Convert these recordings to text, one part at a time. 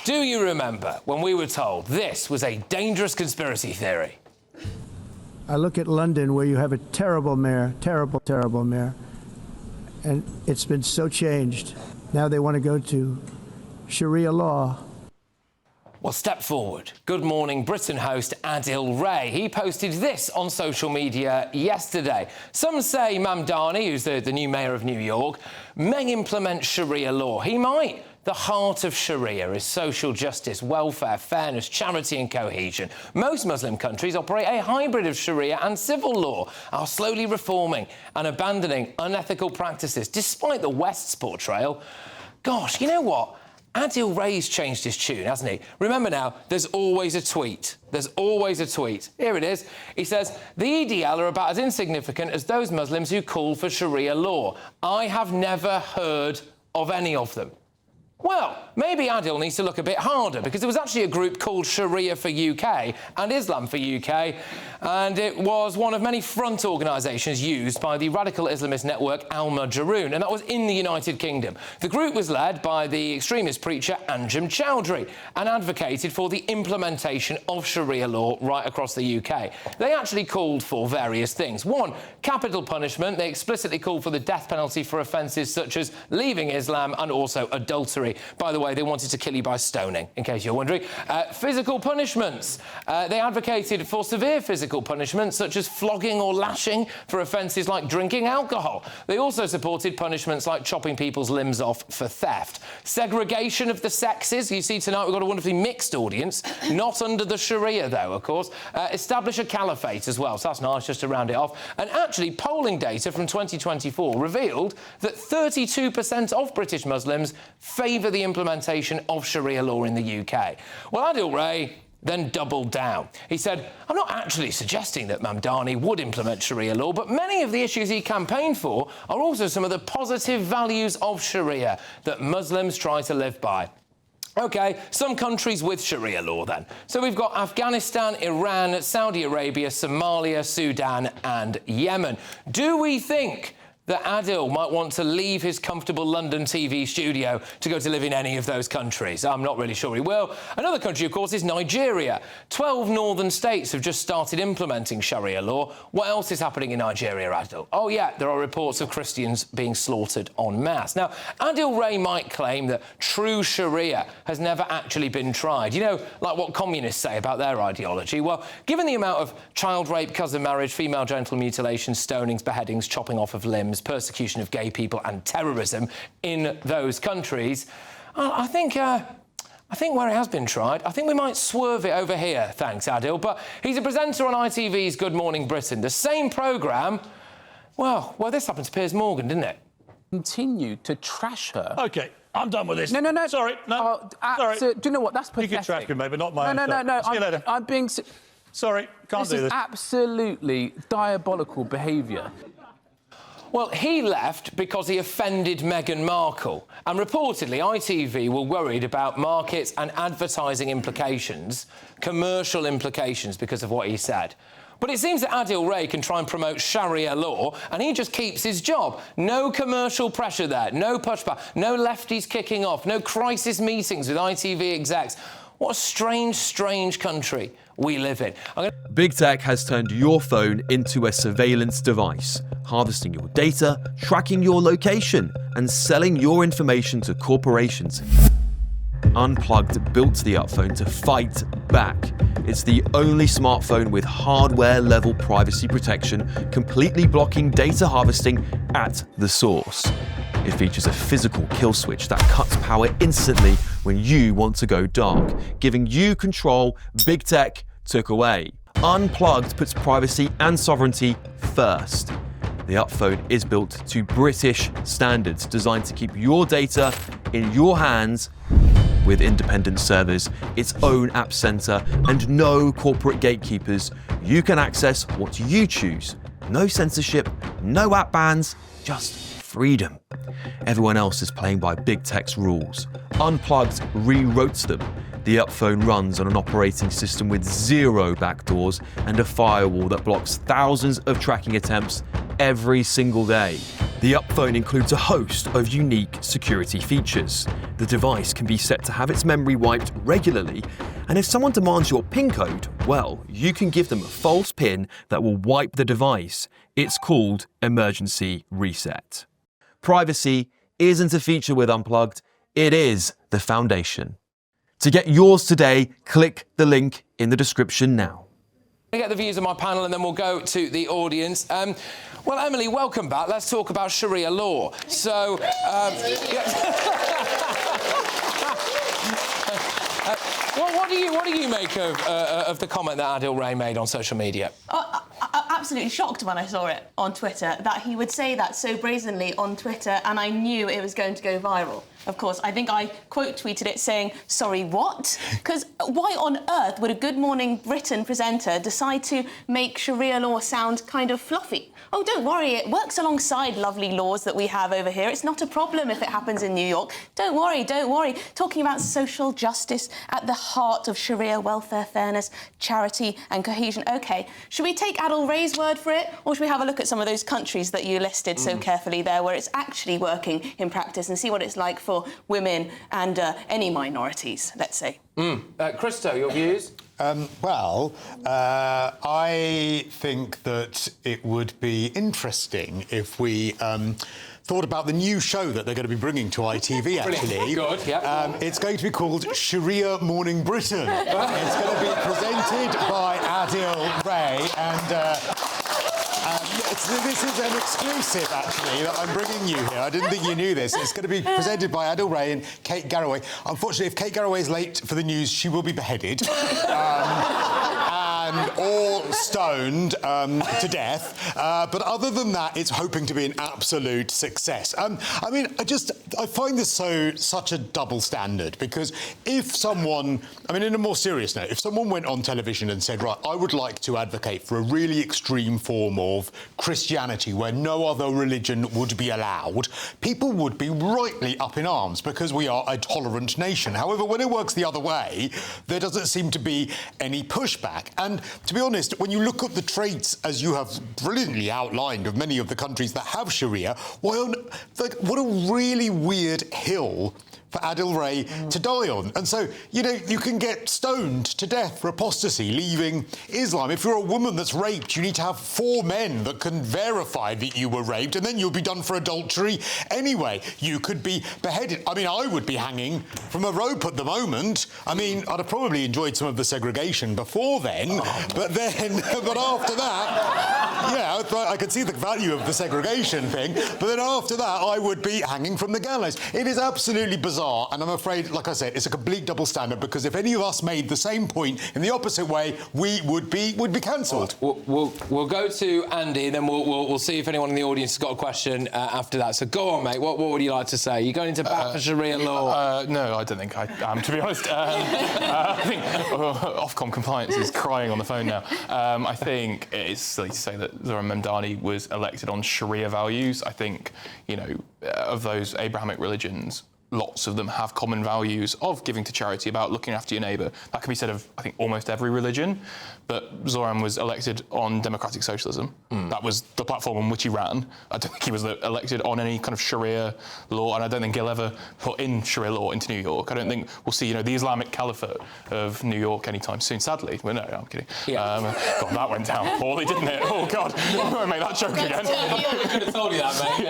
Do you remember when we were told this was a dangerous conspiracy theory? I look at London, where you have a terrible mayor, terrible mayor, and it's been so changed. Now they want to go to Sharia law. Well, step forward. Good Morning Britain host Adil Ray. He posted this on social media yesterday. Some say Mamdani, who's the new mayor of New York, may implement Sharia law. He might. The heart of Sharia is social justice, welfare, fairness, charity and cohesion. Most Muslim countries operate a hybrid of Sharia and civil law, are slowly reforming and abandoning unethical practices, despite the West's portrayal. Gosh, you know what? Adil Ray's changed his tune, hasn't he? Remember now, there's always a tweet. There's always a tweet. Here it is. He says, the EDL are about as insignificant as those Muslims who call for Sharia law. I have never heard of any of them. Well, maybe Adil needs to look a bit harder, because there was actually a group called Sharia for UK and Islam for UK, and it was one of many front organisations used by the radical Islamist network Al-Majroon, and that was in the United Kingdom. The group was led by the extremist preacher Anjem Chowdhury and advocated for the implementation of Sharia law right across the UK. They actually called for various things. One, capital punishment. They explicitly called for the death penalty for offences such as leaving Islam and also adultery. By the way, they wanted to kill you by stoning, in case you're wondering. Physical punishments. They advocated for severe physical punishments, such as flogging or lashing for offences like drinking alcohol. They also supported punishments like chopping people's limbs off for theft. Segregation of the sexes. You see, tonight we've got a wonderfully mixed audience, not under the Sharia, though, of course. Establish a caliphate as well, so that's nice, just to round it off. And actually, polling data from 2024 revealed that 32% of British Muslims favour the implementation of Sharia law in the UK. Well, Adil Ray then doubled down. He said, I'm not actually suggesting that Mamdani would implement Sharia law, but many of the issues he campaigned for are also some of the positive values of Sharia that Muslims try to live by. OK, some countries with Sharia law then. So we've got Afghanistan, Iran, Saudi Arabia, Somalia, Sudan and Yemen. Do we think that Adil might want to leave his comfortable London TV studio to go to live in any of those countries? I'm not really sure he will. Another country, of course, is Nigeria. 12 northern states have just started implementing Sharia law. What else is happening in Nigeria, Adil? Oh, yeah, there are reports of Christians being slaughtered en masse. Now, Adil Ray might claim that true Sharia has never actually been tried. You know, like what communists say about their ideology. Well, given the amount of child rape, cousin marriage, female genital mutilation, stonings, beheadings, chopping off of limbs, persecution of gay people and terrorism in those countries, I think where it has been tried, I think we might swerve it over here, thanks, Adil. But he's a presenter on ITV's Good Morning Britain. The same programme, well, this happened to Piers Morgan, didn't it? Continue to trash her. OK, I'm done with this. No. Sorry, no. Sorry. Do you know what? That's pathetic. You can trash me, but not my No. See you later. I'm being... Sorry, can't do this. This is absolutely diabolical behaviour. Well, he left because he offended Meghan Markle. And reportedly, ITV were worried about markets and advertising implications, commercial implications, because of what he said. But it seems that Adil Ray can try and promote Sharia law, and he just keeps his job. No commercial pressure there, no pushback, no lefties kicking off, no crisis meetings with ITV execs. What a strange, strange country we live in. Big Tech has turned your phone into a surveillance device, harvesting your data, tracking your location, and selling your information to corporations. Unplugged built the Upphone to fight back. It's the only smartphone with hardware-level privacy protection, completely blocking data harvesting at the source. It features a physical kill switch that cuts power instantly when you want to go dark, giving you control Big Tech took away. Unplugged puts privacy and sovereignty first. The Upphone is built to British standards, designed to keep your data in your hands with independent servers, its own app center, and no corporate gatekeepers. You can access what you choose. No censorship, no app bans, just freedom. Everyone else is playing by Big Tech's rules. Unplugged rewrote them. The Upphone runs on an operating system with 0 backdoors and a firewall that blocks thousands of tracking attempts every single day. The Up phone includes a host of unique security features. The device can be set to have its memory wiped regularly, and if someone demands your PIN code, well, you can give them a false PIN that will wipe the device. It's called emergency reset. Privacy isn't a feature with Unplugged, it is the foundation. To get yours today, click the link in the description now. I get the views of my panel and then we'll go to the audience. Well, Emily, welcome back. Let's talk about Sharia law. So, what do you make of the comment that Adil Ray made on social media? Absolutely shocked when I saw it on Twitter, that he would say that so brazenly on Twitter, and I knew it was going to go viral. Of course, I think I quote-tweeted it saying, sorry, what? Because why on earth would a Good Morning Britain presenter decide to make Sharia law sound kind of fluffy? Oh, don't worry, it works alongside lovely laws that we have over here. It's not a problem if it happens in New York. Don't worry, don't worry. Talking about social justice at the heart of Sharia welfare, fairness, charity and cohesion. OK, should we take Adil Ray's word for it, or should we have a look at some of those countries that you listed so carefully there, where it's actually working in practice, and see what it's like for women and any minorities, let's say? Christo, your views? I think that it would be interesting if we thought about the new show that they're going to be bringing to ITV, actually. Good, yeah. It's going to be called Sharia Morning Britain. It's going to be presented by Adil Ray, and this is an exclusive, actually, that I'm bringing you here. I didn't think you knew this. It's going to be presented by Adil Ray and Kate Garraway. Unfortunately, if Kate Garraway is late for the news, she will be beheaded. Or stoned to death. But other than that, it's hoping to be an absolute success. I find this such a double standard, because if someone, in a more serious note, if someone went on television and said, right, I would like to advocate for a really extreme form of Christianity where no other religion would be allowed, people would be rightly up in arms, because we are a tolerant nation. However, when it works the other way, there doesn't seem to be any pushback. And to be honest, when you look at the traits, as you have brilliantly outlined, of many of the countries that have Sharia, what a really weird hill for Adil Ray to die on. And so, you can get stoned to death for apostasy, leaving Islam. If you're a woman that's raped, you need to have 4 men that can verify that you were raped, and then you'll be done for adultery anyway. You could be beheaded. I would be hanging from a rope at the moment. I'd have probably enjoyed some of the segregation before then, but after that, yeah, I could see the value of the segregation thing, but then after that, I would be hanging from the gallows. It is absolutely bizarre. And I'm afraid, like I said, it's a complete double standard, because if any of us made the same point in the opposite way, we would be cancelled. We'll go to Andy, then we'll see if anyone in the audience has got a question after that. So go on, mate. What would you like to say? You going into bat for Sharia law? No, I don't think I am, to be honest. I think Ofcom compliance is crying on the phone now. I think it's silly to say that Zoran Memdani was elected on Sharia values. I think, of those Abrahamic religions, lots of them have common values of giving to charity, about looking after your neighbour. That can be said of, I think, almost every religion. But Zoran was elected on democratic socialism. That was the platform on which he ran. I don't think he was elected on any kind of Sharia law, and I don't think he'll ever put in Sharia law into New York. I don't think we'll see, the Islamic Caliphate of New York anytime soon, sadly. Well, no, I'm kidding. Yeah. God, that went down poorly, didn't it? Oh, God. I won't make that joke again. I could have told you that, mate.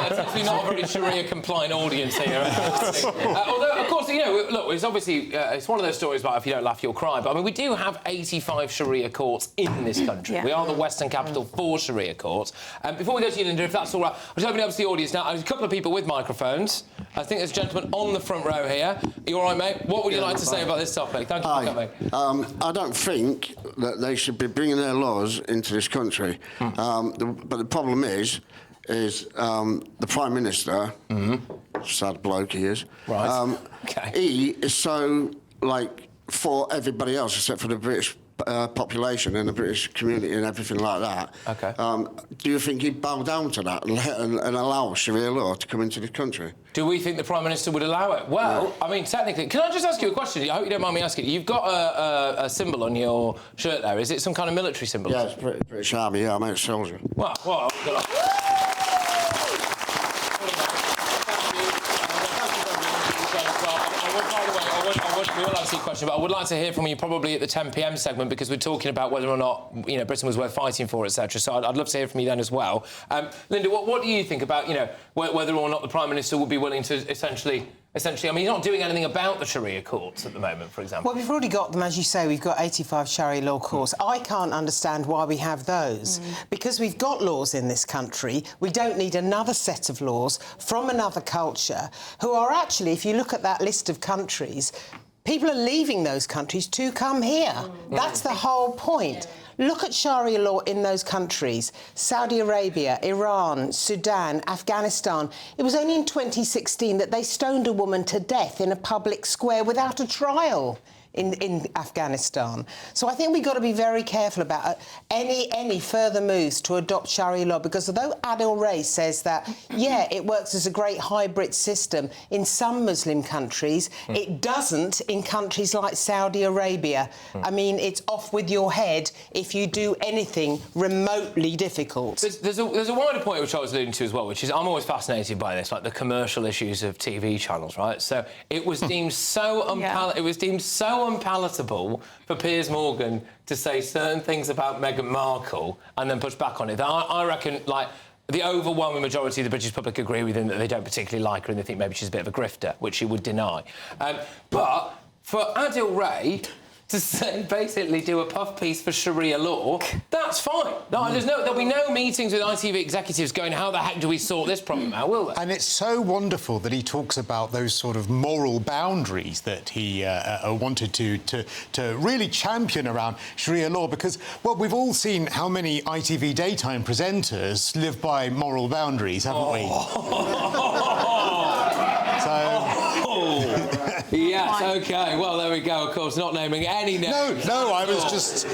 It's actually not a very Sharia-compliant audience here. Although, of course, look, it's obviously, it's one of those stories about if you don't laugh, you'll cry. But, we do have 85 Sharia courts in this country. Yeah. We are the Western capital for Sharia courts. Before we go to you, Linda, if that's all right, I'm just opening up to the audience now. There's a couple of people with microphones. I think there's a gentleman on the front row here. Are you all right, mate? What would you like to say about this topic? Thank you for coming. I don't think that they should be bringing their laws into this country. But the problem is the Prime Minister, sad bloke he is, right. He is so, for everybody else except for the British population and the British community and everything like that. Okay. Do you think he'd bow down to that and allow Sharia law to come into the country? Do we think the Prime Minister would allow it? Well, technically, can I just ask you a question? I hope you don't mind me asking. You've got a symbol on your shirt there. Is it some kind of military symbol? Yeah, it's British Army. Yeah, I'm a soldier. Well, good luck. ask you a question, but I would like to hear from you probably at the 10 p.m. segment, because we're talking about whether or not, you know, Britain was worth fighting for, etc. So I'd love to hear from you then as well. Linda, what do you think about, you know, whether or not the Prime Minister would be willing to essentially, I mean, he's not doing anything about the Sharia courts at the moment, for example. Well, we've already got them, as you say, we've got 85 Sharia law courts. I can't understand why we have those. Because we've got laws in this country, we don't need another set of laws from another culture, who are actually, if you look at that list of countries, people are leaving those countries to come here. That's the whole point. Look at Sharia law in those countries. Saudi Arabia, Iran, Sudan, Afghanistan. It was only in 2016 that they stoned a woman to death in a public square without a trial in Afghanistan. So I think we've got to be very careful about any further moves to adopt Sharia law, because although Adil Ray says that, yeah, it works as a great hybrid system in some Muslim countries, it doesn't in countries like Saudi Arabia. I mean, it's off with your head if you do anything remotely difficult. There's a wider point which I was alluding to as well, which is I'm always fascinated by this, like the commercial issues of TV channels, right? So it was deemed so unpalatable for Piers Morgan to say certain things about Meghan Markle and then push back on it. That I reckon, like, the overwhelming majority of the British public agree with him that they don't particularly like her and they think maybe she's a bit of a grifter, which he would deny. But for Adil Ray to say, basically do a puff piece for Sharia law, that's fine. No, there'll be no meetings with ITV executives going, how the heck do we sort this problem out, will there? And it's so wonderful that he talks about those sort of moral boundaries that he wanted to really champion around Sharia law, because, well, we've all seen how many ITV daytime presenters live by moral boundaries, haven't we? Yes, OK. Well, there we go, of course, not naming any names. No, I was just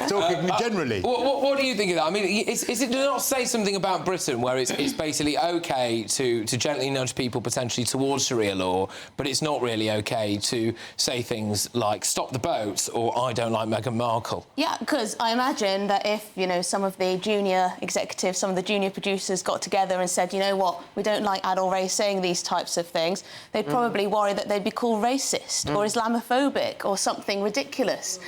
talking generally. What do you think of that? I mean, is it to not say something about Britain where it's basically OK to gently nudge people potentially towards Sharia law, but it's not really OK to say things like stop the boats or I don't like Meghan Markle? Yeah, because I imagine that if, you know, some of the junior executives, some of the junior producers got together and said, you know what, we don't like Adil Ray saying these types of things, they'd probably worry that they'd be called racist or Islamophobic or something ridiculous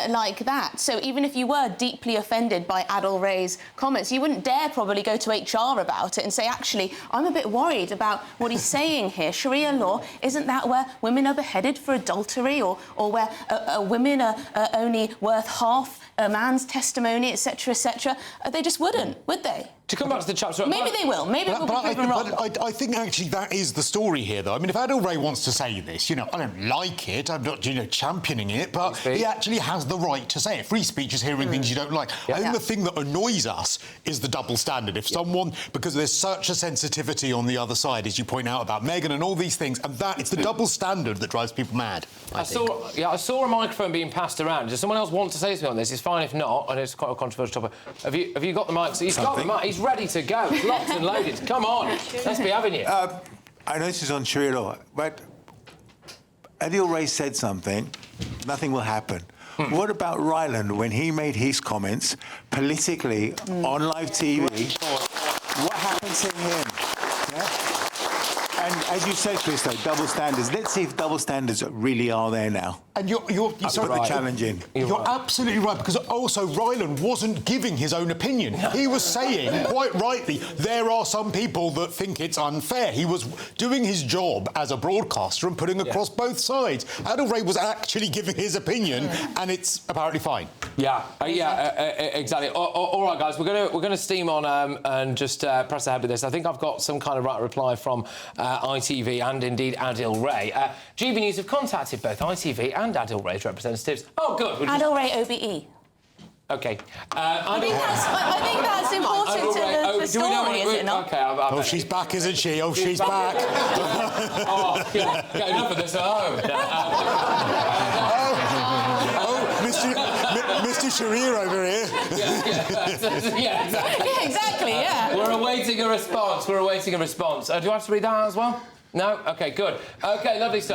like that. So even if you were deeply offended by Adil Ray's comments, you wouldn't dare probably go to HR about it and say, actually, I'm a bit worried about what he's saying here. Sharia law, isn't that where women are beheaded for adultery or where women are only worth half a man's testimony, etc., etc.? They just wouldn't, would they? To come back to the chapter... Maybe they will. Maybe we'll be proven wrong. But I think, actually, that is the story here, though. I mean, if Adil Ray wants to say this, you know, I don't like it, I'm not, you know, championing it, but he actually has the right to say it. Free speech is hearing things you don't like. I think the thing that annoys us is the double standard. If someone... Because there's such a sensitivity on the other side, as you point out, about Meghan and all these things, and that, it's the double standard that drives people mad, I saw a microphone being passed around. Does someone else want to say something on this? It's fine if not. I know it's quite a controversial topic. Have you got the mic? He's got the mic. He's ready to go. It's locked and loaded. Come on. Let's be having you. I know this is on Sharia law, but Adil Ray said something, nothing will happen. What about Ryland when he made his comments politically on live TV? What happened to him? Yeah? And as you said, Christo, double standards. Let's see if double standards really are there now. And you're challenging. You're absolutely right, because also Ryland wasn't giving his own opinion. He was saying, quite rightly, there are some people that think it's unfair. He was doing his job as a broadcaster and putting across both sides. Adil Ray was actually giving his opinion, and it's apparently fine. Exactly. All right, guys, we're gonna steam on and just press ahead with this. I think I've got some kind of right reply from ITV and indeed Adil Ray. GBNews have contacted both ITV and Adil Ray's representatives. Oh, good. Adil Ray OBE. OK. I think that's important to the story, is it not? OK, she's back, isn't she? Oh, she's back. Get enough of this at home. Mr. Sharia over here. Exactly. We're awaiting a response. Do I have to read that out as well? No? OK, good. OK, lovely stuff.